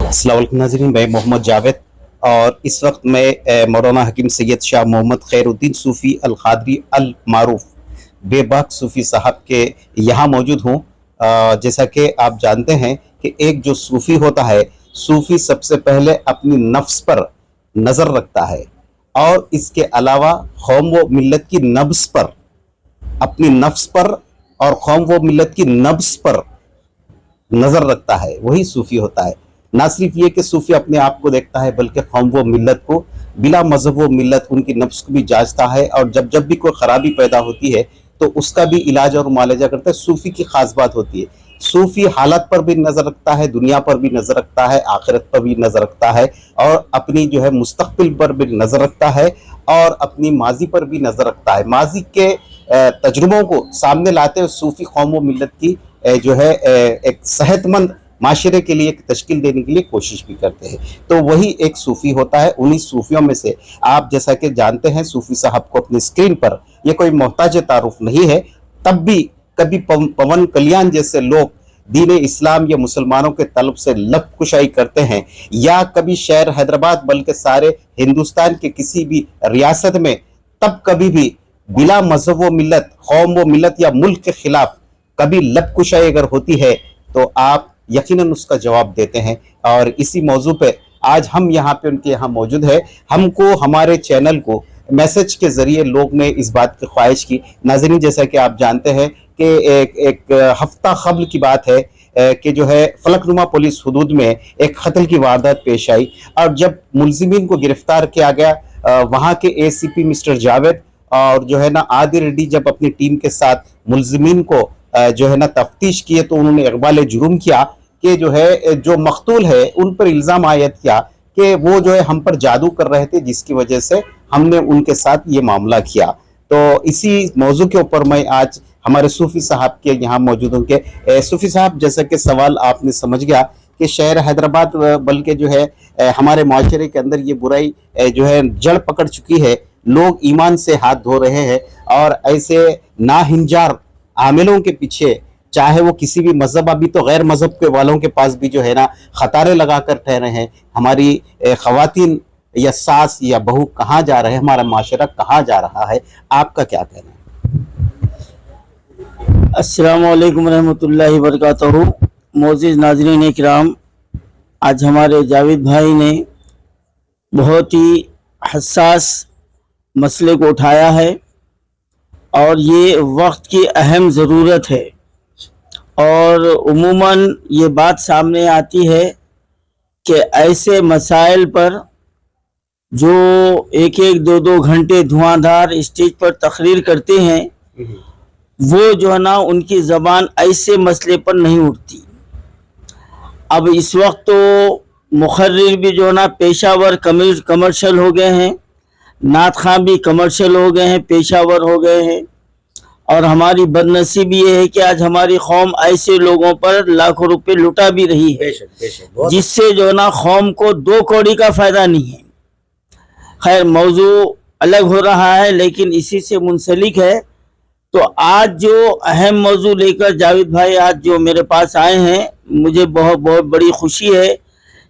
अस्सलाम वालेकुम नाज़रीन, मैं मोहम्मद जावेद और इस वक्त मैं मौलाना हकीम सैयद शाह मोहम्मद खैरुद्दीन सूफ़ी अल क़ादरी अल मारूफ बेबाक सूफ़ी साहब के यहाँ मौजूद हूँ। जैसा कि आप जानते हैं कि एक जो सूफ़ी होता है, सूफ़ी सबसे पहले अपनी नफ्स पर नज़र रखता है और इसके अलावा कौम व मिल्लत की नब्ज़ पर, अपनी नफ्स पर और कौम व मिल्लत की नब्ज़ पर नज़र रखता है, वही सूफ़ी होता है। ना सिर्फ ये कि सूफ़ी अपने आप को देखता है बल्कि कौम व मिल्लत को, बिला मज़हब व मिल्लत, उनकी नफ्स को भी जांचता है और जब जब भी कोई ख़राबी पैदा होती है तो उसका भी इलाज और मुआलजा करता है। सूफ़ी की ख़ास बात होती है, सूफ़ी हालत पर भी नज़र रखता है, दुनिया पर भी नज़र रखता है, आखिरत पर भी नज़र रखता है और अपनी जो है मुस्तक़बिल पर भी नज़र रखता है और अपनी माजी पर भी नज़र रखता है। माजी के तजुर्बों को सामने लाते हुए सूफ़ी कौम व मिल्लत की जो है एक सेहतमंद माशरे के लिए तश्कील देने के लिए कोशिश भी करते हैं। तो वही एक सूफ़ी होता है। उन्हीं सूफ़ियों में से आप जैसा कि जानते हैं, सूफ़ी साहब को अपनी स्क्रीन पर, ये कोई मोहताज तारुफ नहीं है, तब भी कभी पवन कल्याण जैसे लोग दीन इस्लाम या मुसलमानों के तलब से लब कुशाई करते हैं, या कभी शहर हैदराबाद बल्कि सारे हिंदुस्तान के किसी भी रियासत में, तब कभी भी बिला मजहब व मिल्लत, कौम व मिल्लत या मुल्क के खिलाफ कभी लब कुशाई अगर होती है तो आप यकीनन उसका जवाब देते हैं। और इसी मौजू पे आज हम यहाँ पे उनके यहाँ मौजूद है। हमको हमारे चैनल को मैसेज के ज़रिए लोग ने इस बात की ख्वाहिश की। नाज़रीन, जैसा कि आप जानते हैं कि एक हफ्ता क़ब्ल की बात है कि जो है फलकनुमा पुलिस हदूद में एक कत्ल की वारदात पेश आई और जब मुलजिमीन को गिरफ्तार किया गया, वहाँ के ACP मिस्टर जावेद और जो है ना आदिल रेड्डी जब अपनी टीम के साथ मुलजिमीन को जो है ना तफ्तीश किए तो उन्होंने इक़बाल जुर्म किया कि जो है जो मकतूल है उन पर इल्ज़ाम आयद किया कि वो जो है हम पर जादू कर रहे थे, जिसकी वजह से हमने उनके साथ ये मामला किया। तो इसी मौजू के ऊपर मैं आज हमारे सूफ़ी साहब के यहाँ मौजूद हूँ कि सूफ़ी साहब, जैसा कि सवाल आपने समझ गया कि शहर हैदराबाद बल्कि जो है हमारे माशरे के अंदर ये बुराई जो है जड़ पकड़ चुकी है, लोग ईमान से हाथ धो रहे हैं और ऐसे नाहिंजार आमिलों के पीछे, चाहे वो किसी भी मज़हब, अभी तो गैर मज़हब के वालों के पास भी जो है ना खतारे लगा कर ठहरे हैं। हमारी ख़वातीन या सास या बहू कहाँ जा रहे हैं, हमारा माशरा कहाँ जा रहा है, आपका क्या कहना है? अस्सलामु अलैकुम रहमतुल्लाहि व बरकातहू। मोअज़्ज़िज़ नाज़रीन इकराम, आज हमारे जावेद भाई ने बहुत ही हसास मसले को उठाया है और ये वक्त की अहम ज़रूरत है। और उमूमन ये बात सामने आती है कि ऐसे मसाइल पर जो एक एक दो दो घंटे धुआंधार स्टेज पर तकरीर करते हैं, वो जो है ना उनकी ज़बान ऐसे मसले पर नहीं उठती। अब इस वक्त तो मुखर्रिर भी जो है ना पेशावर कमर्शियल हो गए हैं, नात खां भी कमर्शियल हो गए हैं, पेशावर हो गए हैं। और हमारी बदनसीबी ये है कि आज हमारी कौम ऐसे लोगों पर लाखों रुपए लुटा भी रही है, जिससे जो ना कौम को 2 कौड़ी का फ़ायदा नहीं है। खैर, मौजू अलग हो रहा है लेकिन इसी से मुंसलिक है। तो आज जो अहम मौजू लेकर जावेद भाई आज जो मेरे पास आए हैं, मुझे बहुत बहुत बड़ी खुशी है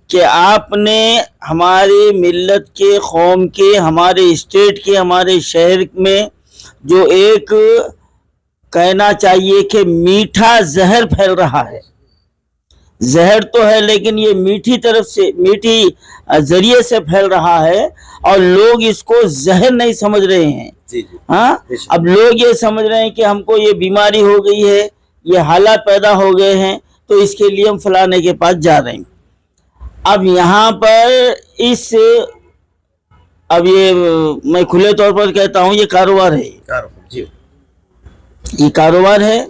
कि आपने हमारे मिल्लत के, कौम के, हमारे स्टेट के, हमारे शहर में जो एक कहना चाहिए कि मीठा जहर फैल रहा है, जहर तो है लेकिन ये मीठी तरफ से, मीठी जरिए से फैल रहा है और लोग इसको जहर नहीं समझ रहे हैं। हाँ, अब लोग ये समझ रहे हैं कि हमको ये बीमारी हो गई है, ये हालात पैदा हो गए हैं, तो इसके लिए हम फलाने के पास जा रहे हैं। अब यहाँ पर अब ये मैं खुले तौर पर कहता हूँ, ये कारोबार है, ये कारोबार है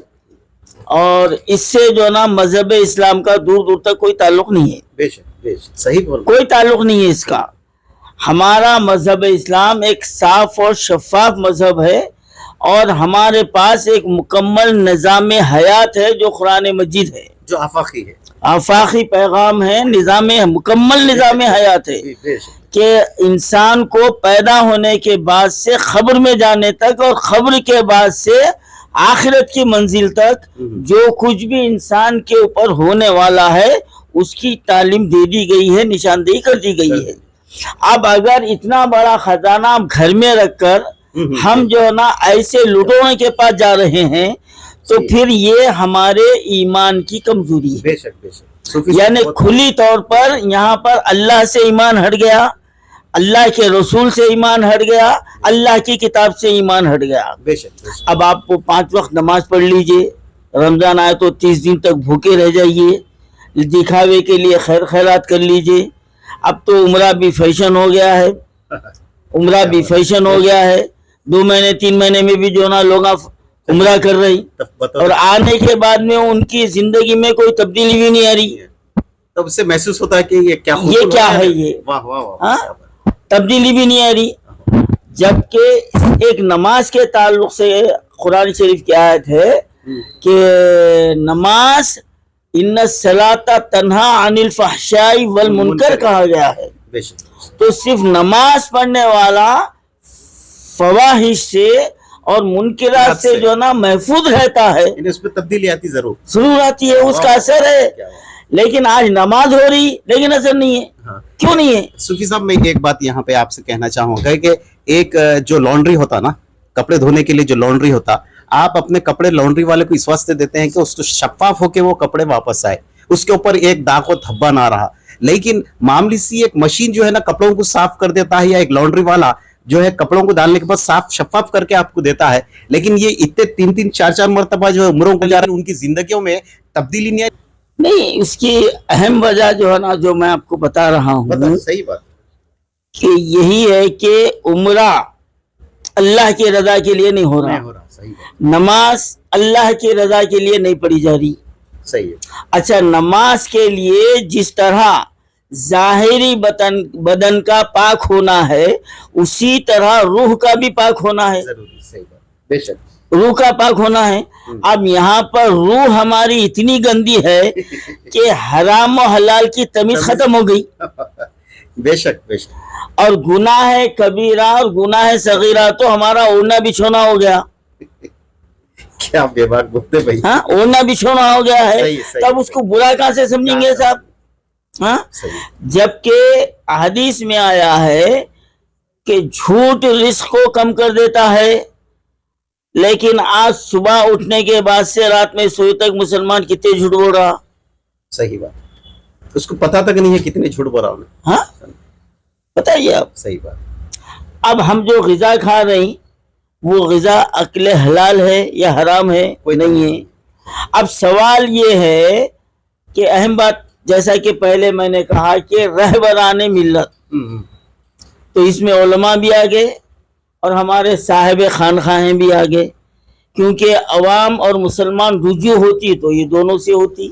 और इससे जो ना मजहब इस्लाम का दूर दूर तक कोई ताल्लुक नहीं है। बेशक सही बोल, कोई ताल्लुक नहीं है इसका। हमारा मजहब इस्लाम एक साफ और शफाफ मजहब है और हमारे पास एक मुकम्मल निज़ाम हयात है जो कुरान मजीद है, जो आफाकी है, आफाकी पैगाम है, मुकम्मल निज़ाम हयात है कि इंसान को पैदा होने के बाद से खब्र में जाने तक और खब्र के बाद से आखिरत की मंजिल तक जो कुछ भी इंसान के ऊपर होने वाला है اس کی تعلیم دے دی گئی ہے, نشاندہی کر دی گئی ہے. اب اگر اتنا بڑا خزانہ گھر میں رکھ کر ہم جو ہے نا ایسے لٹوروں کے پاس جا رہے ہیں تو پھر یہ ہمارے ایمان کی کمزوری ہے. بے شک بے شک. یعنی کھلی طور پر یہاں پر اللہ سے ایمان ہٹ گیا, اللہ کے رسول سے ایمان ہٹ گیا, اللہ کی کتاب سے ایمان ہٹ گیا. بے شک بے شک. اب آپ 5 وقت نماز پڑھ لیجئے, رمضان آئے تو 30 دن تک بھوکے رہ جائیے, دکھاوے کے لیے خیر خیرات کر لیجئے. اب تو عمرہ بھی فیشن ہو گیا ہے, عمرہ بھی فیشن ہو گیا ہے. 2 مہینے 3 مہینے میں بھی جو نا لوگ عمرہ کر رہی, اور آنے کے بعد میں ان کی زندگی میں کوئی تبدیلی بھی نہیں آ رہی. تب اس سے محسوس ہوتا ہے کہ یہ کیا ہے, یہ واہ واہ واہ, تبدیلی بھی نہیں آ رہی. جبکہ ایک نماز کے تعلق سے قرآن شریف کی آیت ہے کہ نماز ان الصلاۃ تنہا عن الفحشاء والمنکر کہا گیا ہے. تو صرف نماز پڑھنے والا فواحش سے اور منکرات سے جو نا محفوظ رہتا ہے. اس میں تبدیلی آتی ضرور آتی ہے, اس کا اثر ہے. لیکن آج نماز ہو رہی لیکن اثر نہیں ہے. کیوں نہیں ہے؟ صوفی صاحب میں ایک بات یہاں پہ آپ سے کہنا چاہوں گا کہ ایک جو لانڈری ہوتا نا, کپڑے دھونے کے لیے جو لانڈری ہوتا, آپ اپنے کپڑے لانڈری والے کو اس واسطے دیتے ہیں کہ اس کو شفاف ہو کے وہ کپڑے واپس آئے, اس کے اوپر ایک داغ و دھبا نہ رہا. لیکن معمولی سی ایک مشین جو ہے نا کپڑوں کو صاف کر دیتا ہے, یا ایک لانڈری والا جو ہے کپڑوں کو ڈالنے کے بعد صاف شفاف کر کے آپ کو دیتا ہے. لیکن یہ اتنے 3-4 مرتبہ جو ہے عمروں کو جا رہے ہیں, ان کی زندگیوں میں تبدیلی نہیں آئی. نہیں, اس کی اہم وجہ جو ہے نا جو میں آپ کو بتا رہا ہوں, صحیح بات کہ یہی ہے کہ عمرہ اللہ کی رضا کے لیے نہیں ہو رہا, نماز اللہ کی رضا کے لیے نہیں پڑھی جا رہی. صحیح ہے. اچھا, نماز کے لیے جس طرح ظاہری بدن کا پاک ہونا ہے, اسی طرح روح کا بھی پاک ہونا ہے. صحیح بات, بے شک, روح کا پاک ہونا ہے. اب یہاں پر روح ہماری اتنی گندی ہے کہ حرام و حلال کی تمیز ختم ہو گئی. بے شک بے شک. اور گناہ ہے کبیرہ اور گناہ ہے صغیرہ تو ہمارا اوڑھنا بچھونا ہو گیا. کیا بے بات بولتے بھائی, ہاں, اوڑھنا بچھونا ہو گیا ہے. تب اس کو برا کہاں سے سمجھیں گے صاحب؟ ہاں, جبکہ حدیث میں آیا ہے کہ جھوٹ رزق کو کم کر دیتا ہے. لیکن آج صبح اٹھنے کے بعد سے رات میں سوئے تک مسلمان کتنے جھوٹ بول رہا. صحیح بات, اس کو پتا تک نہیں ہے کتنے جھوٹ بول رہا ہوں. ہاں, بتائیے آپ. صحیح بات. اب ہم جو غذا کھا رہے ہیں وہ غذا اکل حلال ہے یا حرام ہے؟ کوئی نہیں ہے. اب سوال یہ ہے کہ اہم بات, جیسا کہ پہلے میں نے کہا کہ رہبران ملت, تو اس میں علماء بھی آگے اور ہمارے صاحب خانخواہیں بھی آگے, کیونکہ عوام اور مسلمان رجوع ہوتی تو یہ دونوں سے ہوتی.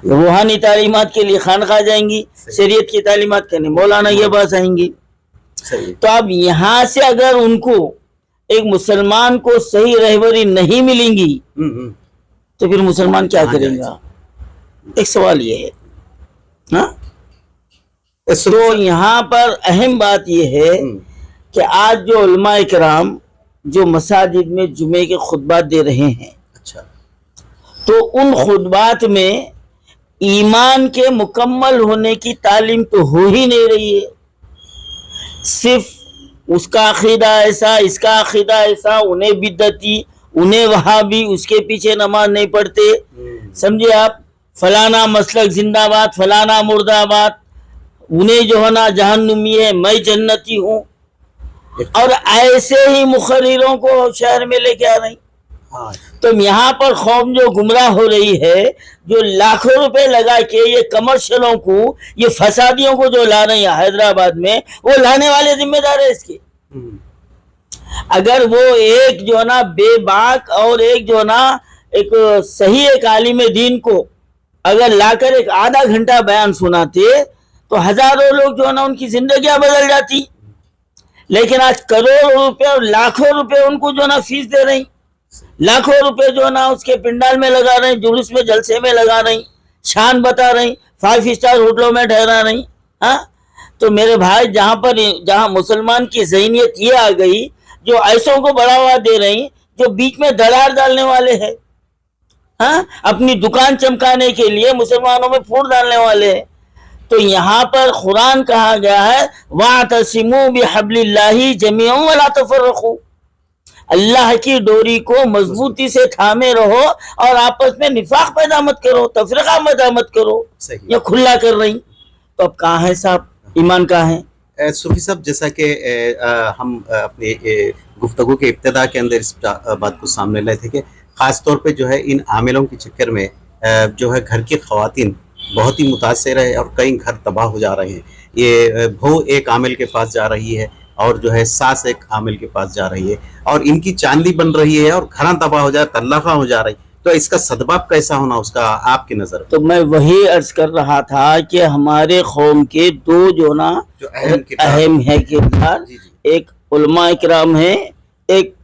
روحانی تعلیمات کے لیے خانخواہ جائیں گی, شریعت کی تعلیمات کے لیے مولانا یہ بات آئیں گی. تو اب یہاں سے اگر ان کو ایک مسلمان کو صحیح رہبری نہیں ملیں گی تو پھر مسلمان کیا کریں گا؟ ایک سوال یہ ہے. ہاں, تو یہاں پر اہم بات یہ ہے کہ آج جو علماء کرام جو مساجد میں جمعے کے خطبات دے رہے ہیں, تو ان خطبات میں ایمان کے مکمل ہونے کی تعلیم تو ہو ہی نہیں رہی ہے. صرف اس کا عقیدہ ایسا, اس کا عقیدہ ایسا, انہیں بدعتی, انہیں وہابی, اس کے پیچھے نماز نہیں پڑھتے. سمجھے آپ, فلانا مسلک زندہ باد, فلانا مردہ آباد, انہیں جو ہے نا جہنمی ہے, میں جنتی ہوں. اور ایسے ہی مقرروں کو شہر میں لے کے آ رہی. تو یہاں پر قوم جو گمراہ ہو رہی ہے, جو لاکھوں روپے لگا کے یہ کمرشلوں کو, یہ فسادیوں کو جو لا رہی ہیں حیدرآباد میں, وہ لانے والے ذمہ دار ہے اس کے. اگر وہ ایک جو ہے نا بے باک اور ایک جو ہے نا ایک صحیح ایک عالم دین کو اگر لا کر ایک آدھا گھنٹہ بیان سناتے تو ہزاروں لوگ جو ہے نا ان کی زندگیاں بدل جاتی. لیکن آج کروڑوں روپے اور لاکھوں روپے ان کو جو ہے نا فیس دے رہی, لاکھوں روپے جو ہے نا اس کے پنڈال میں لگا رہے ہیں, جلوس میں جلسے میں لگا رہی, شان بتا رہی, 5 اسٹار ہوٹلوں میں ٹھہرا رہی. ہاں, تو میرے بھائی جہاں مسلمان کی ذہنیت یہ آ گئی, جو ایسوں کو بڑھاوا دے رہی جو بیچ میں دراڑ ڈالنے والے ہیں, हाँ, अपनी दुकान चमकाने के लिए मुसलमानों में फूट डालने वाले हैं। तो यहाँ पर कुरान कहा गया है वातसिमू बिहब्लिल्लाहि जमीअन वला तफर्रकू, अल्लाह की डोरी को मजबूती से थामे रहो और आपस में निफाक पैदा मत करो, तफरीका पैदा मत करो। सही। ये खुला कर रही, तो अब कहाँ है साहब, ईमान कहाँ है? सूफी साहब, जैसा कि हम अपनी गुफ्तगू के इब्तिदा के अंदर इस बात को सामने लाए थे कि ख़ास तौर पे जो है इन आमिलों के चक्कर में जो है घर की ख़वातीन बहुत ही मुतासर है और कई घर तबाह हो जा रहे हैं। ये बहू एक आमिल के पास जा रही है और जो है सास एक आमिल के पास जा रही है और इनकी चांदी बन रही है और घर तबाह हो जाए, तल्लाक़ा हो जा रही। तो इसका सदबाब कैसा होना उसका आपकी नज़र में? तो मैं वही अर्ज कर रहा था कि हमारे कौम के दो जो ना जो अहम है किरदार, एक उलमा इकराम है, एक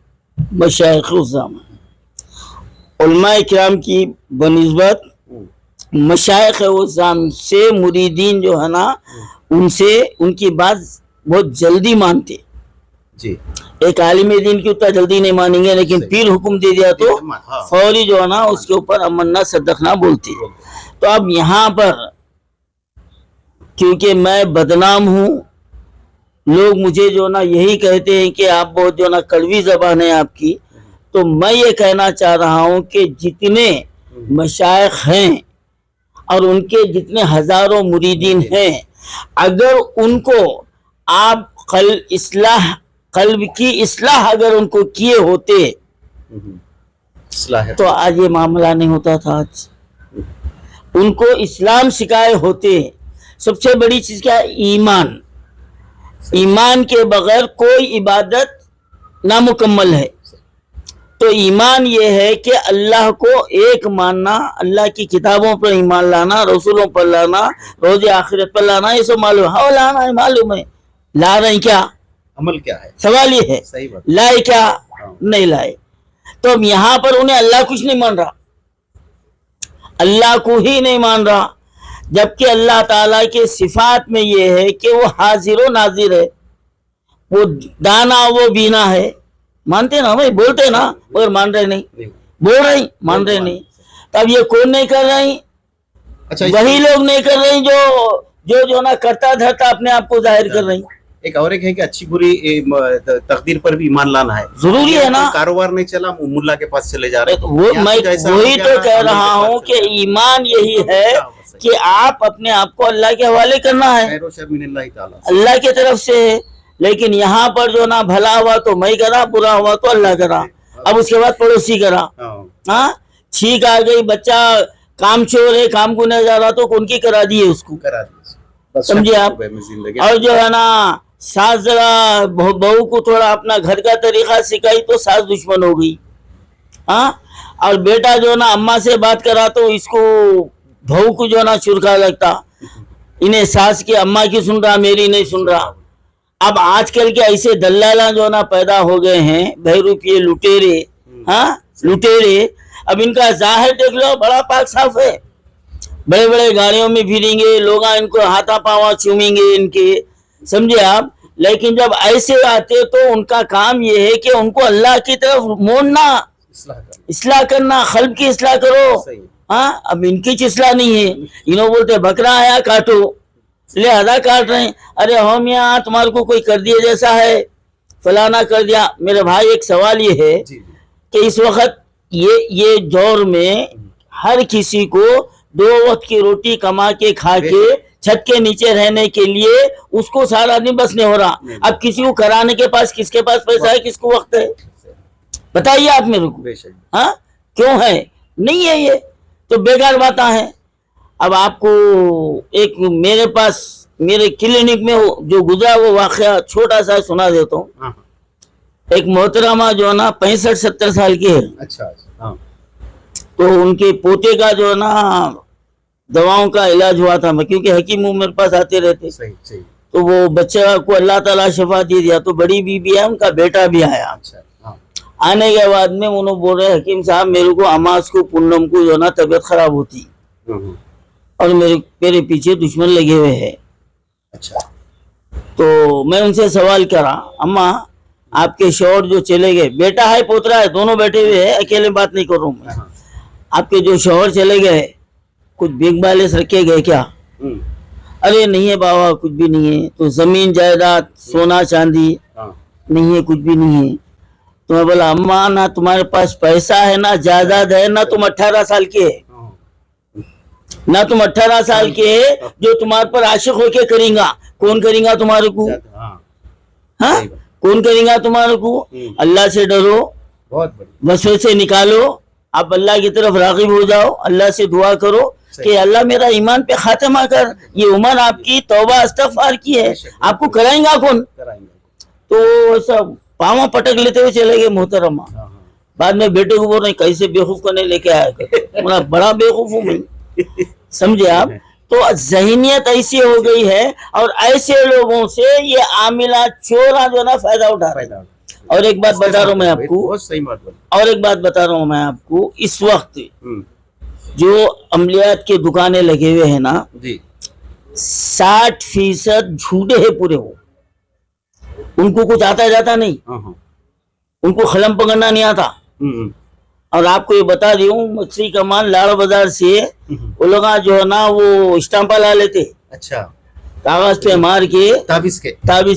मशाइख उज़्ज़ाम है। उलमा इकराम की बनिस्बत मशाइख उज़्ज़ाम से मुरीदीन जो है ना उनसे उनकी बात बहुत जल्दी मानते जी। एक आलिम दीन की उतना जल्दी नहीं मानेंगे, लेकिन पीर हुक्म दे दिया तो फौरी जो है ना उसके ऊपर अमन्ना सदकना बोलते। तो अब यहाँ पर क्योंकि मैं बदनाम हूँ, लोग मुझे जो ना यही कहते हैं कि आप बहुत जो ना कड़वी जबान है आपकी, तो मैं ये कहना चाह रहा हूँ कि जितने मशाइख हैं और उनके जितने हजारों मुरीदीन हैं, अगर उनको आप कल्ब की इस्लाह अगर उनको किए होते तो आज ये मामला नहीं होता था। आज उनको इस्लाम सिखाए होते। सबसे बड़ी चीज क्या है? ईमान। ईमान के बगैर कोई इबादत नामुकम्मल है। तो ईमान ये है कि अल्लाह को एक मानना, अल्लाह की किताबों पर ईमान लाना, रसूलों पर लाना, रोज़े आखिरत पर लाना, ये सब मालूम है। हाँ लाना है, मालूम है। ला रहे क्या? अमल क्या है? सवाल ये है, सही बात। लाए क्या? नहीं लाए। तो अब यहाँ पर उन्हें अल्लाह कुछ नहीं मान रहा, अल्लाह को ही नहीं मान रहा, जबकि अल्लाह ताला के सिफात में ये है कि वो हाजिर व नाजिर है, वो दाना वो बीना है। मानते ना भाई, बोलते ना, मगर मान रहे नहीं, बोल रही मान रहे नहीं। तब ये कौन नहीं कर रही? अच्छा, वही लोग नहीं कर रही जो ना करता धरता अपने आप को जाहिर कर रही। एक और एक है कि अच्छी बुरी तकदीर पर भी ईमान लाना है, जरूरी है ना। कारोबार नहीं चला, मुल्ला के पास चले जा रहे। वो मैं वही तो कह रहा हूँ कि ईमान यही है कि आप अपने आप को अल्लाह के हवाले करना है, अल्लाह की तरफ से है। लेकिन यहाँ पर जो ना भला हुआ तो मैं करा, बुरा हुआ तो अल्लाह करा, अब उसके बाद पड़ोसी करा। हाँ, छींक आ गई, बच्चा काम चोर है, काम को नहीं जा रहा तो उनकी करा दिए, उसको करा दिए, समझे आप। और जो है ना सास जरा बहू को थोड़ा अपना घर का तरीका सिखाई तो सास दुश्मन हो गई। हाँ, और बेटा जो ना अम्मा से बात करा तो इसको बहू को जो ना चुरखा लगता, इन्हें सास की अम्मा की सुन रहा, मेरी नहीं सुन रहा। अब आजकल के ऐसे दल्लाला जो ना पैदा हो गए हैं, बहरूपिये लुटेरे। हाँ, लुटेरे। अब इनका जाहिर देख लो, बड़ा पाक साफ है, बड़े बड़े गाड़ियों में फिरेंगे, लोग इनको हाथा पावा चूमेंगे इनके, समझे आप। लेकिन जब ऐसे आते तो उनका काम ये है कि उनको अल्लाह की तरफ मोड़ना, इस्लाह करना, खल्ब की इस्लाह करो। हाँ, अब इनकी इस्लाह नहीं है, इन्हों बोलते बकरा आया काटो, लिहाजा काट रहे हैं। अरे हम यहाँ तुम्हारे को कोई कर दिया जैसा है, फलाना कर दिया। मेरे भाई एक सवाल ये है कि इस वक्त ये दौर में हर किसी को 2 वक्त की रोटी कमा के खा के छत के नीचे रहने के लिए उसको सारा दिन बस नहीं हो रहा। अब किसी को कराने के पास, किसके पास पैसा है, किसको वक्त है, बताइए आप मेरे को। हाँ, क्यों है? नहीं है, ये तो बेकार बातें हैं। अब आपको एक मेरे पास मेरे क्लिनिक में जो गुजरा वो वाकया छोटा सा सुना देता हूँ। एक मोहतरमा जो ना 65-70 साल की है। अच्छा। हाँ। तो उनके पोते का जो ना दवाओं का इलाज हुआ था, मैं क्योंकि हकीम मेरे पास आते रहते। सही। तो वो बच्चा को अल्लाह ताला शफा दे दिया, तो बड़ी बीबी है, उनका बेटा भी आया। अच्छा। हाँ। आने के बाद में उन्होंने बोल रहे हकीम साहब मेरे को अमास को पूनम को जो ना तबीयत खराब होती और मेरे पीछे दुश्मन लगे हुए हैं। अच्छा। तो मैं उनसे सवाल करा, अम्मा आपके शौहर जो चले गए, बेटा है पोतरा है, दोनों बैठे हुए हैं, अकेले बात नहीं कर रहा हूँ मैं। आपके जो शौहर चले गए कुछ बैंक बैलेंस रखे गए क्या? अरे नहीं है बाबा, कुछ भी नहीं है। तो जमीन जायदाद सोना चांदी नहीं है, कुछ भी नहीं है। तो मैं बोला अम्मा ना तुम्हारे पास पैसा है ना जायदाद है, ना तुम 18 साल के है, ना तुम 18 साल के है जो तुम्हारे पर आशिक होके करेंगा। कौन करेंगा तुम्हारे को? हाँ, कौन करेंगा तुम्हारे को? अल्लाह से डरो, बहुत बढ़िया। वसवे से निकालो, आप अल्लाह की तरफ राग़िब हो जाओ, अल्लाह से दुआ करो कि अल्लाह मेरा ईमान पे खात्मा कर। ये उम्र आपकी तौबा इस्तगफार की है, आपको कराएंगा कौन? तो सब पाँव पटक लेते हुए चले गए मोहतरमा। बाद में बेटे को बोल रहे कैसे बेवकूफ करने लेके आया कर, बोला बड़ा बेवकूफ हूँ मैं, समझे आप। तो ज़हनियत ऐसी हो गई है और ऐसे लोगों से ये आमिला चोरा जो ना फायदा उठा रहे हैं। और एक बात बता रहा हूँ मैं आपको, बहुत सही बात बोली। और एक बात बता रहा हूँ मैं आपको, इस वक्त जो अमलियात के दुकानें लगे हुए हैं ना जी, 60% झूठे हैं पूरे। वो उनको कुछ आता जाता नहीं, उनको खलम पकड़ना नहीं आता। और आपको ये बता दी हूँ, मछली का माल लाड़ बाजार से वो लोग जो है ना वो स्टाम्पा ला लेते, अच्छा, कागज पे मार के, ताबीज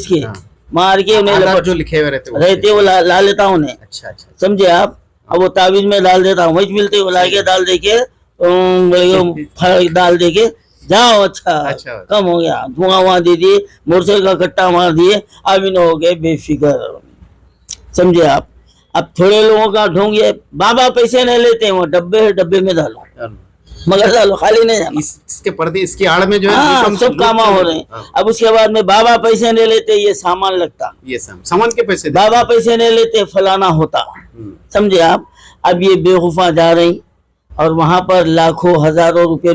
के मार के उन्हें आधार जो लिखे हुए रहते वो ला लेता उन्हें, अच्छा अच्छा, समझे आप। अब वो ताबीज में डाल देता हूँ, वही मिलते वो लाके डाल दे के फर्क डाल दे के जाओ, अच्छा कम हो गया, धुआं वहां दे दिए, मोरसे का कट्टा मार दिए, अब इन हो गए बेफिक्र, समझे आप। अब थोड़े लोगों का ढोंग ये, बाबा पैसे नहीं लेते, वो डब्बे है, डब्बे में डालो, मगर डालो, खाली नहीं जाना। इसके पर्दे, इसकी आड़ में जो है हाँ, सब काम हो रहे हैं। अब उसके बाद में बाबा पैसे नहीं लेते, ये सामान लगता, ये सामान के पैसे बाबा पैसे नहीं लेते, फलाना होता, समझे आप। अब ये बेवकूफा जा रही और वहां पर लाखों हजारों रुपए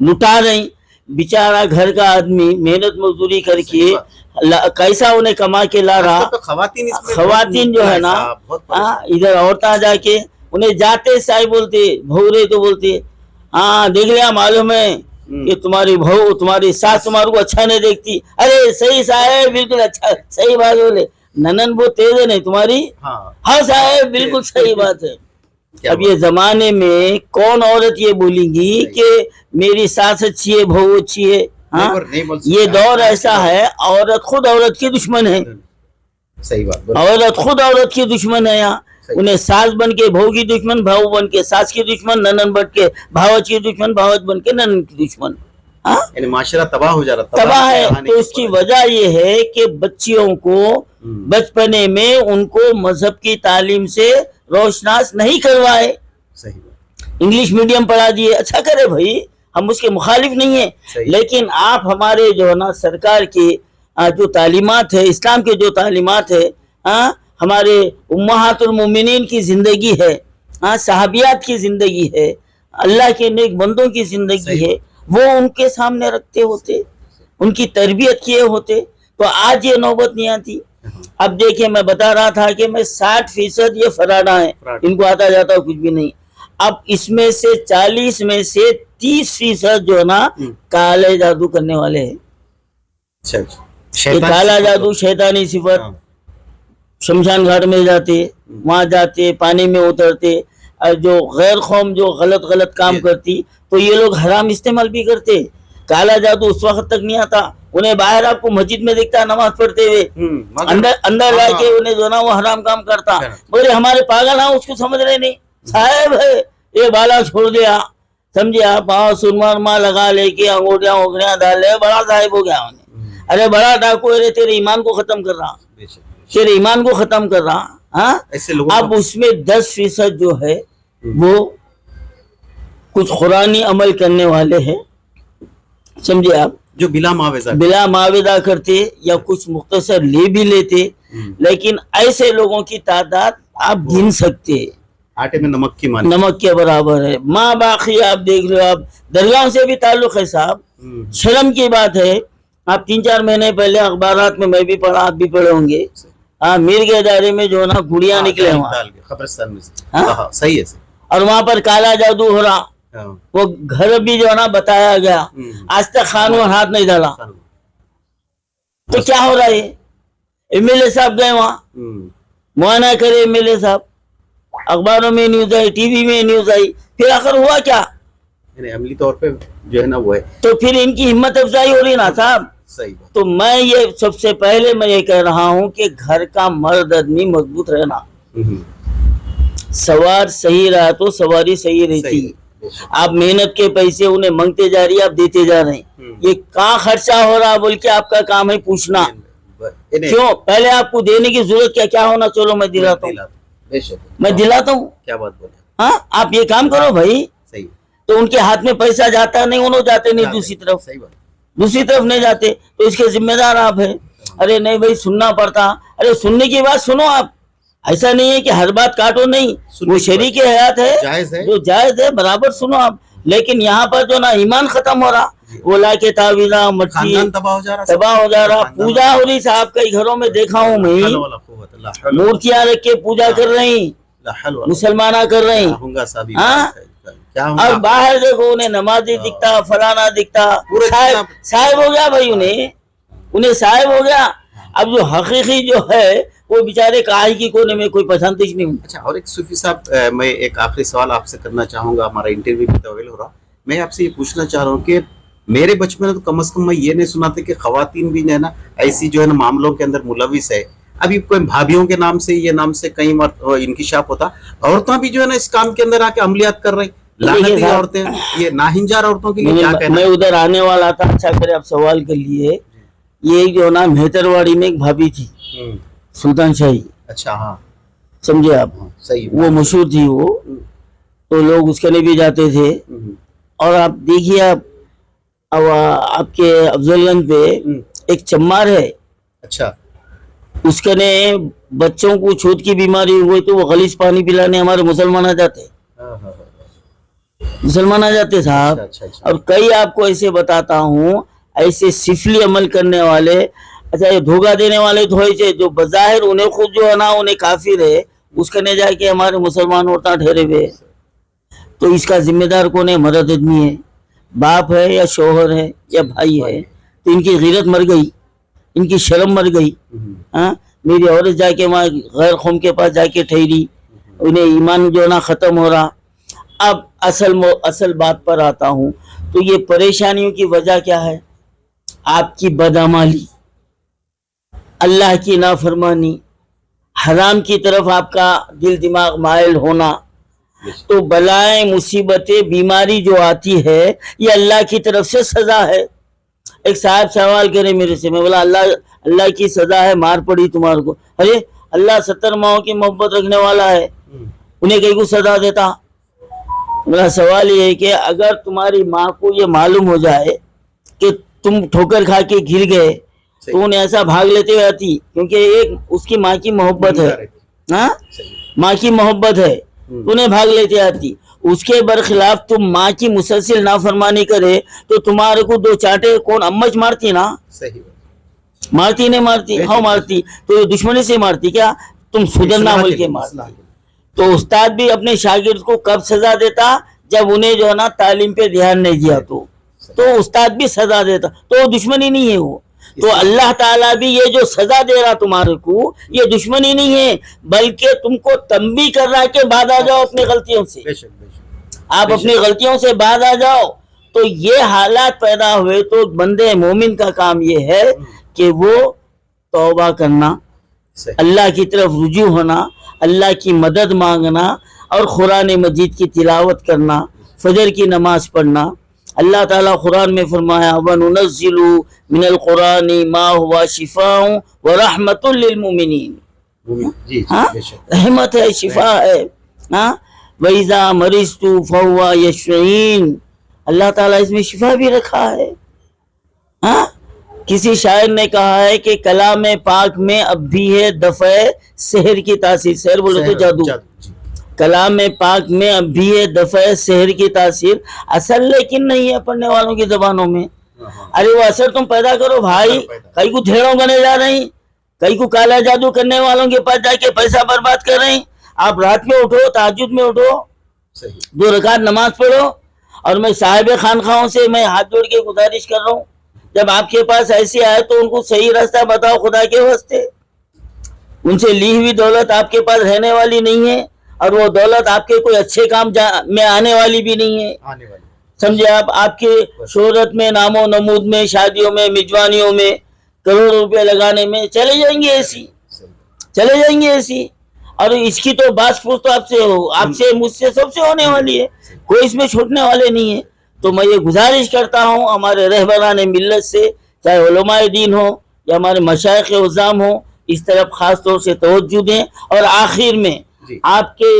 लुटा रही। बेचारा घर का आदमी मेहनत मजदूरी करके कैसा उन्हें कमा के ला रहा। तो खवातीन जो है ना, इधर औरतें जाके उन्हें जाते साई बोलते, भौरे तो बोलते, हाँ देख लिया, मालूम है कि तुम्हारी बहू, तुम्हारी सास तुम्हारे को अच्छा नहीं देखती। अरे सही साहब, बिल्कुल अच्छा, सही बात बोले, ननन बहुत तेज है नहीं तुम्हारी, हाँ साहब बिल्कुल सही बात है। अब ये जमाने में कौन औरत ये बोलेगी कि मेरी सास अच्छी है, बहू अच्छी है? हाँ, ये दौर ऐसा है, औरत खुद औरत की दुश्मन है। सही बात, औरत खुद औरत की दुश्मन है। यहाँ उन्हें सास बन के बहू की दुश्मन, बहू बन के सास की दुश्मन, ननन बन के भावच की दुश्मन, भावच बन के ननन की दुश्मन। हाँ, माशरा तबाह हो जा रहा, तबाह है। तो इसकी वजह ये है कि बच्चियों को बचपने में उनको मजहब की तालीम से रोशनास नहीं करवाए, इंग्लिश मीडियम पढ़ा दिए। अच्छा करे भाई, हम उसके मुखालिफ नहीं है, लेकिन आप हमारे जो है ना सरकार की जो तालीमात है, इस्लाम के जो तालीमात है, हमारे उम्महातुल मोमिनीन की जिंदगी है, सहाबियात की जिंदगी है, अल्लाह के नेक बंदों की जिंदगी है, वो उनके सामने रखते होते, उनकी तरबियत किए होते, तो आज ये नौबत नहीं आती। अब देखिए, मैं बता रहा था कि मैं 60% ये फराडा है, इनको आता जाता कुछ भी नहीं। अब इसमें से 40 में से 30% जो है ना काले जादू करने वाले हैं। ये काला जादू, शैतानी सिफत, शमशान घाट में जाते, वहां जाते, पानी में उतरते, जो गैर कौम जो गलत काम करती, तो ये लोग हराम इस्तेमाल भी करते। काला जादू उस वक्त तक नहीं आता, उन्हें बाहर आपको मस्जिद में दिखता नमाज पढ़ते हुए, अंदर जाके उन्हें जो ना वो हराम काम करता। बोले हमारे पागल हैं, उसको समझ रहे नहीं साहब है, ये बाला छोड़ दिया, समझे आप, सुरमा लगा लेके अंगूठियां उंगलियां डाल ले, बड़ा साहिब हो गया उन्हें। अरे बड़ा डाकू है, तेरे ईमान को खत्म कर रहा, तेरे ईमान को खत्म कर रहा। हाँ, अब उसमें 10% जो है वो कुछ कुरानी अमल करने वाले हैं, समझे आप, जो बिला मावेदा करते या कुछ मुख्तसर ले भी लेते, लेकिन ऐसे लोगों की तादाद आप गिन सकते, आटे में नमक के बराबर है। माँ बाकी आप देख लो, आप दरगाह से भी ताल्लुक है साहब, शर्म की बात है। आप 3-4 महीने पहले अखबारात में मैं भी पढ़ा, आप भी पढ़े होंगे, मीर के दायरे में जो ना गुड़िया निकले वहाँ खबरस्तान में से, सही है। और वहाँ पर काला जादू हो रहा, वो घर भी जो है ना बताया गया, आज तक खानों हाथ नहीं डाला। तो क्या हो रहा है? एमएलए साहब गए वहाँ, मुआयना करे एमएलए साहब, अखबारों में न्यूज आई, टीवी में न्यूज आई, फिर आखिर हुआ क्या? यानी अमली तौर पे जो है ना वो है। तो फिर इनकी हिम्मत अफजाई हो रही ना साहब। सही बात। तो मैं ये सबसे पहले मैं ये कह रहा हूँ कि घर का मर्द आदमी मजबूत रहना, सवार सही रहा तो सवारी सही रहती। आप मेहनत के पैसे उन्हें मांगते जा रही है, आप देते जा रहे हैं, ये कहाँ खर्चा हो रहा बोल के आपका काम है पूछना। क्यों? पहले आपको देने की जरूरत क्या होना, चलो मैं दिलाता हूँ, मैं दिलाता हूँ। क्या बात बोले। हाँ, आप ये काम करो भाई। सही। तो उनके हाथ में पैसा जाता नहीं, उन्होंने जाते नहीं दूसरी तरफ, सही बात। दूसरी तरफ नहीं जाते, तो इसके जिम्मेदार आप है। अरे नहीं भाई सुनना पड़ता, अरे सुनने की बात सुनो आप, ऐसा नहीं है कि हर बात काटो, नहीं, वो शरीक हयात है, जायज है, जो जायज है बराबर सुनो आप। लेकिन यहाँ पर जो ना ईमान खत्म हो रहा, वो ला के तावीज़ा मट्टी खानदान तबाह हो जा रहा, तबाह हो जा रहा, पूजा हो रही साहब, कई घरों में देखा हूँ मैं, मूर्तियां रख के पूजा कर रही, मुसलमाना कर रही। हाँ, और बाहर देखो उन्हें नमाजी दिखता, फलाना दिखता, साहिब हो गया भाई, उन्हें साहिब हो गया। अब जो हकीकी जो है वो बेचारे काहे की कोने में कोई पसंद ही नहीं। अच्छा, और एक सूफी साहब, मैं एक आखिरी सवाल आपसे करना चाहूंगा, हमारा इंटरव्यू भी तवील हो रहा, मैं आपसे ये पूछना चाह रहा हूँ कि मेरे बचपन में तो कम से कम मैं ये नहीं सुना था कि खवातीन भी जो है ना ऐसी जो है ना मामलों के अंदर मुलविस है। अभी कोई भाभीियों के नाम से, ये नाम से कई बार इंकिशाफ होता, औरतें भी जो है ना इस काम के अंदर आके अमलियात कर रही, लानती औरतें, ये नाहिंजार औरतों के लिए क्या कहना? मैं उधर आने वाला था, अच्छा करे आप सवाल कर लिए। ये जो ना मेहतरवाड़ी में एक भाभी थी, सुल्तान शाही। अच्छा, हाँ, समझे आप? सही, वो मशहूर थी वो, तो लोग उसके लिए भी जाते थे। और आप देखिए, अब आपके अफजलगंज पे एक चम्मार है, अच्छा, उसके ने बच्चों को छूत की बीमारी हुई तो वो गलीज पानी पिलाने हमारे मुसलमान आ जाते, मुसलमान आ जाते साहब। अच्छा। और कई आपको ऐसे बताता हूँ, ऐसे सिफली अमल करने वाले, अच्छा ये धोखा देने वाले तो ऐसे जो बज़ाहिर उन्हें खुद जो है ना उन्हें काफिर है, उसके ने जाके हमारे मुसलमान औरतें ठहरे हुए। तो इसका जिम्मेदार कौन है? मर्द आदमी है, बाप है या शोहर है या भाई है। तो इनकी गैरत मर गई, इनकी शर्म मर गई। हाँ, मेरी औरत जाके वहाँ गैर कौम के पास जाके ठहरी, उन्हें ईमान जो है ना ख़त्म हो रहा। अब असल बात पर आता हूँ, तो ये परेशानियों की वजह क्या है? आपकी बदअमली, अल्लाह की नाफरमानी, हराम की तरफ आपका दिल दिमाग मायल होना। तो बलाएं, मुसीबतें, बीमारी जो आती है ये अल्लाह की तरफ से सजा है। एक साहब सवाल करे मेरे से, मैं बोला अल्लाह की सजा है, मार पड़ी तुम्हारे को। अरे अल्लाह 70 माओं की मोहब्बत रखने वाला है, उन्हें कहीं को सजा देता? मेरा सवाल ये है कि अगर तुम्हारी माँ को ये मालूम हो जाए कि तुम ठोकर खा के गिर गए तो उन्हें ऐसा भाग लेते हुए आती, क्योंकि एक उसकी माँ की मोहब्बत है, हाँ, माँ की मोहब्बत है, उन्हें भाग लेते आती। उसके बरखिलाफ तुम माँ की मुसलसिल नाफरमानी करे तो तुम्हारे को दो चाटे कौन अम्मच मारती ना? सही, मारती नहीं मारती? हाँ मारती। तो दुश्मनी से मारती क्या? तुम सुधरना बोल के मारती। तो उस्ताद भी अपने शागिर्द को कब सजा देता? जब उन्हें जो है ना तालीम पे ध्यान नहीं दिया तो उस्ताद भी सजा देता। तो दुश्मनी नहीं है वो। तो अल्लाह ताला भी ये जो सजा दे रहा तुम्हारे को, ये दुश्मनी नहीं है, बल्कि तुमको तंबी कर रहा है कि बाद आ जाओ अपनी गलतियों से। आप अपनी गलतियों से बाद आ जाओ। तो ये हालात पैदा हुए तो बंदे मोमिन का काम ये है कि वो तौबा करना, अल्लाह की तरफ रुजू होना, अल्लाह की मदद मांगना और कुरान मजीद की तिलावत करना, फजर की नमाज पढ़ना। अल्लाह ताला कुरान में फरमाया वनुनज़्ज़िलु मिनल कुरानी मा हुवा शिफ़ाउन व रहमतुल लिल मुमिनीन। हाँ, रहमत है, शिफा है। हाँ, वइज़ा मरिज़तु फहुवा यशफ़ीन, अल्लाह ताला इसमें शिफा भी रखा है। हाँ, किसी शायर ने कहा है कि कलाम पाक में अब भी है दफ़े सहर की तासीर। सहर बोले तो जादू। कलाम पाक में अब भी है दफ़े सहर की तासीर, असल लेकिन नहीं है पढ़ने वालों की जबानों में। अरे वो असर तुम पैदा करो भाई। कई को थेड़ों गने जा रही, कई को काला जादू करने वालों के पास जाके पैसा बर्बाद कर रही। आप रात में उठो, ताजुद में उठो, 2 रकात नमाज पढ़ो। और मैं साहिब खानखाओं से मैं हाथ जोड़ के गुजारिश कर रहा हूँ, जब आपके पास ऐसे आए तो उनको सही रास्ता बताओ खुदा के वास्ते। उनसे ली हुई दौलत आपके पास रहने वाली नहीं है اور وہ دولت آپ کے کوئی اچھے کام میں آنے والی بھی نہیں ہے. آنے والی سمجھے آپ کے شہرت میں، نام و نمود میں، شادیوں میں، میزبانیوں میں کروڑ روپے لگانے میں چلے جائیں گے ایسی، چلے جائیں گے ایسی. اور اس کی تو بات پوچھ تو آپ سے ہو، آپ سے، مجھ سے، سب سے ہونے والی ہے، کوئی اس میں چھوٹنے والے نہیں ہے. تو میں یہ گزارش کرتا ہوں ہمارے رہبران ملت سے، چاہے علماء دین ہو یا ہمارے مشائخ عظام ہو، اس طرف خاص طور سے توجہ دیں. اور آخر میں آپ کے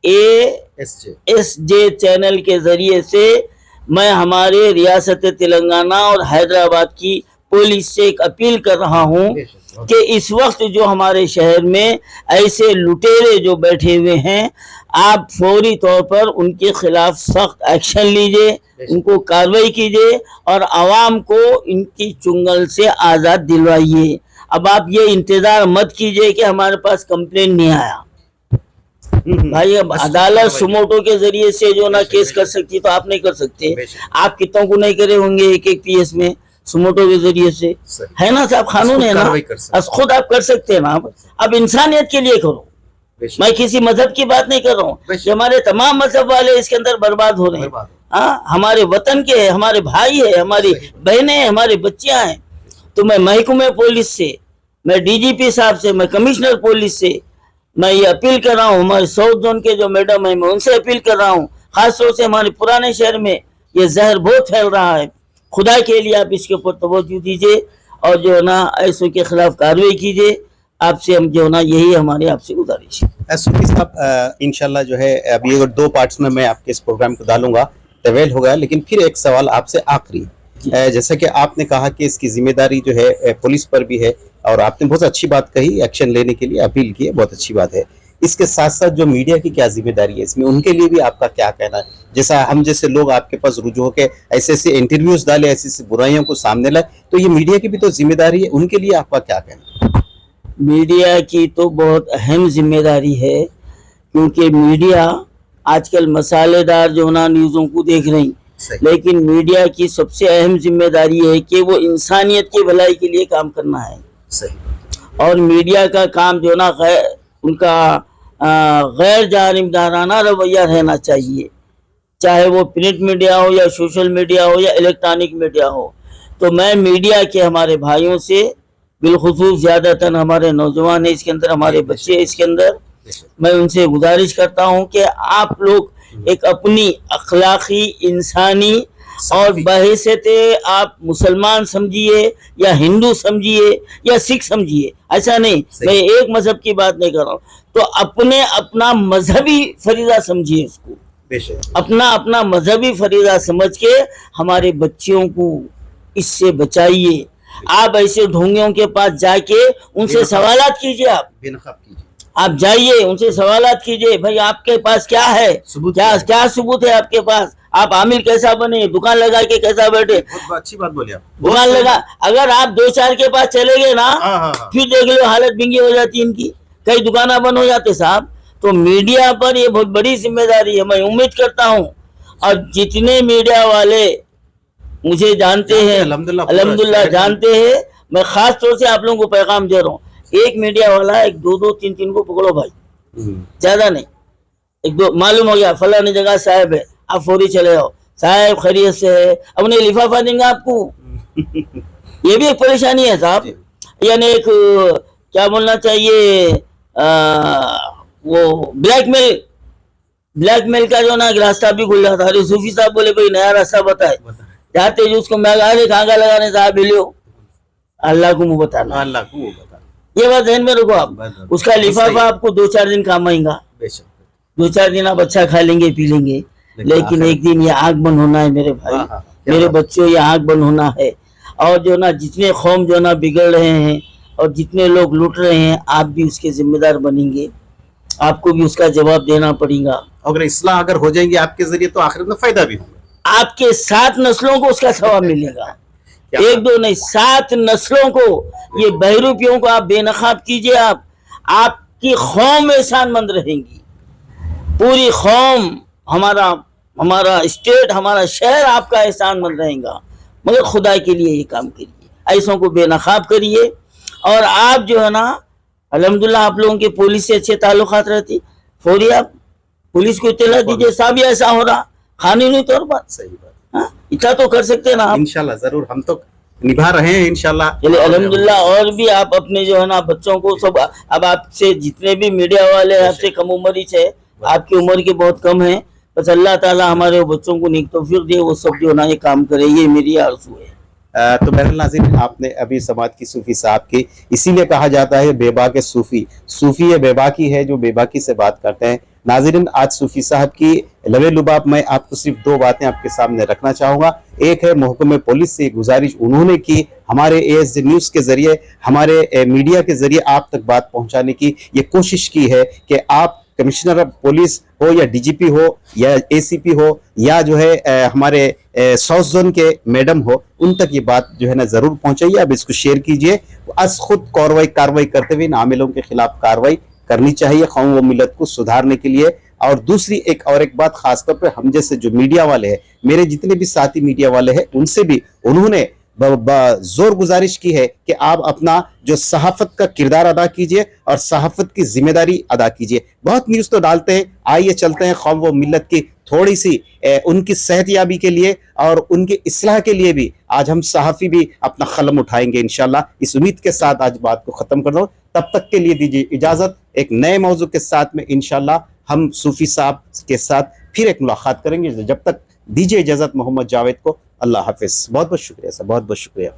ASJ چینل کے ذریعے سے میں ہمارے ریاست تلنگانہ اور حیدرآباد کی پولیس سے ایک اپیل کر رہا ہوں کہ اس وقت جو ہمارے شہر میں ایسے لٹیرے جو بیٹھے ہوئے ہیں، آپ فوری طور پر ان کے خلاف سخت ایکشن لیجئے، ان کو کارروائی کیجئے اور عوام کو ان کی چنگل سے آزاد دلوائیے. اب آپ یہ انتظار مت کیجئے کہ ہمارے پاس کمپلین نہیں آیا. بھائی اب عدالت سموٹو کے ذریعے سے جو نا کیس کر سکتی تو آپ نہیں کر سکتے. آپ کتوں کو نہیں کرے ہوں گے ایک PS میں سموٹو کے ذریعے سے، ہے نا صاحب؟ قانون ہے نا، خود آپ کر سکتے ہیں نا. اب انسانیت کے لیے کرو. میں کسی مذہب کی بات نہیں کر رہا ہوں کہ ہمارے تمام مذہب والے اس کے اندر برباد ہو رہے ہیں. ہاں، ہمارے وطن کے ہیں، ہمارے بھائی ہیں، ہماری بہنیں ہیں، ہمارے بچیاں ہیں. تو میں محکمہ پولیس سے، میں DGP صاحب سے، میں کمشنر پولیس سے میں یہ اپیل کر رہا ہوں. ہمارے ساؤتھ زون کے جو میڈم ہیں میں ان سے اپیل کر رہا ہوں، خاص طور سے ہمارے پرانے شہر میں یہ زہر بہت پھیل رہا ہے. خدا کے لیے آپ اس کے اوپر توجہ دیجئے اور جو ہے نا ایسوں کے خلاف کارروائی کیجئے. آپ سے ہم جو ہے نا یہی ہماری آپ سے گزارش ہے. صوفی صاحب انشاءاللہ جو ہے ابھی 2 پارٹس میں آپ کے اس پروگرام کو ڈالوں گا، طویل ہو گیا، لیکن پھر ایک سوال آپ سے آخری. جیسا کہ آپ نے کہا کہ اس کی ذمہ داری جو ہے پولیس پر بھی ہے، اور آپ نے بہت اچھی بات کہی، ایکشن لینے کے لیے اپیل کی ہے، بہت اچھی بات ہے. اس کے ساتھ ساتھ جو میڈیا کی کیا ذمہ داری ہے اس میں، ان کے لیے بھی آپ کا کیا کہنا ہے؟ جیسا ہم جیسے لوگ آپ کے پاس رجوع ہو کے ایسے ایسے انٹرویوز ڈالے، ایسی ایسی برائیوں کو سامنے لائے، تو یہ میڈیا کی بھی تو ذمہ داری ہے، ان کے لیے آپ کا کیا کہنا ہے؟ میڈیا کی تو بہت اہم ذمہ داری ہے، کیونکہ میڈیا آج کل مسالے دار جو نا نیوزوں کو دیکھ رہی، لیکن میڈیا کی سب سے اہم ذمہ داری ہے کہ وہ انسانیت کی بھلائی کے لیے کام کرنا ہے. اور میڈیا کا کام جو نا ان کا غیر جانبدارانہ رویہ رہنا چاہیے، چاہے وہ پرنٹ میڈیا ہو یا سوشل میڈیا ہو یا الیکٹرانک میڈیا ہو. تو میں میڈیا کے ہمارے بھائیوں سے، بالخصوص زیادہ تر ہمارے نوجوان ہیں اس کے اندر، ہمارے بچے ہیں اس کے اندر، میں ان سے گزارش کرتا ہوں کہ آپ لوگ ایک اپنی اخلاقی، انسانی اور بحیثیت آپ مسلمان سمجھیے یا ہندو سمجھیے یا سکھ سمجھیے، ایسا نہیں، میں ایک مذہب کی بات نہیں کر رہا ہوں. تو اپنا مذہبی فریضہ سمجھیے، اس کو اپنا مذہبی فریضہ سمجھ کے ہمارے بچوں کو اس سے بچائیے. آپ ایسے ڈھونگیوں کے پاس جا کے ان سے سوالات کیجئے، آپ جائیے ان سے سوالات کیجئے، بھائی آپ کے پاس کیا ہے، کیا ثبوت ہے آپ کے پاس، آپ عامل کیسا بنے، دکان لگا کے کیسا بیٹھے. اچھی بات بولی آپ، دکان لگا، اگر آپ 2-4 کے پاس چلے گئے نا، پھر دیکھ لو حالت بنگی ہو جاتی ان کی، کئی دکانیں بند ہو جاتے صاحب. تو میڈیا پر یہ بہت بڑی ذمہ داری ہے. میں امید کرتا ہوں، اور جتنے میڈیا والے مجھے جانتے ہیں، الحمدللہ جانتے ہیں، میں خاص طور سے آپ لوگوں کو پیغام دے رہا ہوں، ایک میڈیا والا 1-2-3 کو پکڑو بھائی، زیادہ نہیں، 1-2 معلوم ہو گیا فلاں جگہ صاحب ہے، آپ فوری چلے جاؤ، صاحب خیریت سے ہے، اب انہیں لفافہ دیں گا آپ کو. یہ بھی ایک پریشانی ہے صاحب. یعنی ایک کیا بولنا چاہیے، وہ بلیک میل کا جو نا راستہ بھی کھل جاتا. ارے صوفی صاحب بولے بھائی نیا راستہ بتائے، جاتے جو اس کو میں کہاں لگانے صاحب لو، اللہ کو منہ بتانا، یہ بات ذہن میں رکھو آپ. اس کا لفافہ آپ کو 2-4 دن کام آئیں گا، 2-4 دن آپ اچھا کھا لیں گے، پی لیں گے، لیکن ایک دن یہ آگ بند ہونا ہے میرے بھائی، میرے بچوں، یہ آگ بند ہونا ہے. اور جو نا جتنے قوم جو نا بگڑ رہے ہیں اور جتنے لوگ لوٹ رہے ہیں، آپ بھی اس کے ذمہ دار بنیں گے، آپ کو بھی اس کا جواب دینا پڑے گا. اگر اصلاح اگر ہو جائیں گے آپ کے ذریعے تو آخرت میں فائدہ بھی ہوگا، آپ کے 7 نسلوں کو اس کا ثواب ملے گا. 1-2 نہیں، 7 نسلوں کو. یہ بہروپیوں کو آپ بے نقاب کیجئے، آپ کی قوم احسان مند رہیں گی، پوری قوم، ہمارا اسٹیٹ، ہمارا شہر آپ کا احسان مند رہیں گا. مگر خدا کے لیے یہ کام کریے، ایسوں کو بے نقاب کریے. اور آپ جو ہے نا الحمدللہ آپ لوگوں کے پولیس سے اچھے تعلقات رہتے، फौरी आप पुलिस को इत्तला दीजिए, साहब ये ऐसा हो रहा, कानूनी तौर पर। सही बात, हाँ, इतना तो कर सकते हैं ना आप। इंशाल्लाह जरूर हम तो निभा रहे हैं इंशाल्लाह। चलिए अल्हम्दुलिल्लाह, और भी आप अपने जो है ना बच्चों को सब, अब आपसे जितने भी मीडिया वाले हैं, आपसे कम उम्र ही से, आपकी उम्र के बहुत कम है, बस अल्लाह ताला हमारे बच्चों को नेक तौफीक दे, वो सब जो है ना ये काम करे, ये मेरी आरज़ू है। तो बहरहाल नाज़रीन, आपने अभी समाज की सूफी साहब की, इसीलिए कहा जाता है बेबाक सूफी, सूफी ये बेबाकी है जो बेबाकी से बात करते हैं। नाज़रीन, आज सूफी साहब की लबे लुबाब मैं आपको सिर्फ दो बातें आपके सामने रखना चाहूँगा। एक है महकमे पुलिस से गुजारिश उन्होंने की हमारे ASD न्यूज़ के ज़रिए, हमारे मीडिया के ज़रिए आप तक बात पहुँचाने की ये कोशिश की है कि आप कमिश्नर ऑफ पुलिस हो या DGP हो या ACP हो या जो है हमारे साउथ जोन के मैडम हो, उन तक ये बात जो है ना ज़रूर पहुंचाइए। अब इसको शेयर कीजिए। आज खुद कार्रवाई करते हुए नामिलों के खिलाफ कार्रवाई करनी चाहिए कौम व मिलत को सुधारने के लिए। और दूसरी एक बात खासतौर पर हम जैसे जो मीडिया वाले हैं, मेरे जितने भी साथी मीडिया वाले हैं, उनसे भी उन्होंने जोर गुजारिश की है कि आप अपना जो सहाफत का किरदार अदा कीजिए और सहाफत की जिम्मेदारी अदा कीजिए। बहुत न्यूज़ तो डालते हैं, आइए चलते हैं कौम व मिलत की थोड़ी सी उनकी सेहतयाबी के लिए और उनकी इस्लाह के लिए भी आज हम सहाफ़ी भी अपना कलम उठाएंगे इंशाल्लाह। इस उम्मीद के साथ आज बात को ख़त्म कर दो। तब तक के लिए दीजिए इजाज़त। एक नए मौजू के साथ में इंशाल्लाह हम सूफी साहब के साथ फिर एक मुलाकात करेंगे। जब तक दीजिए इजाज़त मोहम्मद जावेद को। अल्लाह हाफिज़। बहुत बहुत शुक्रिया सर, बहुत बहुत शुक्रिया।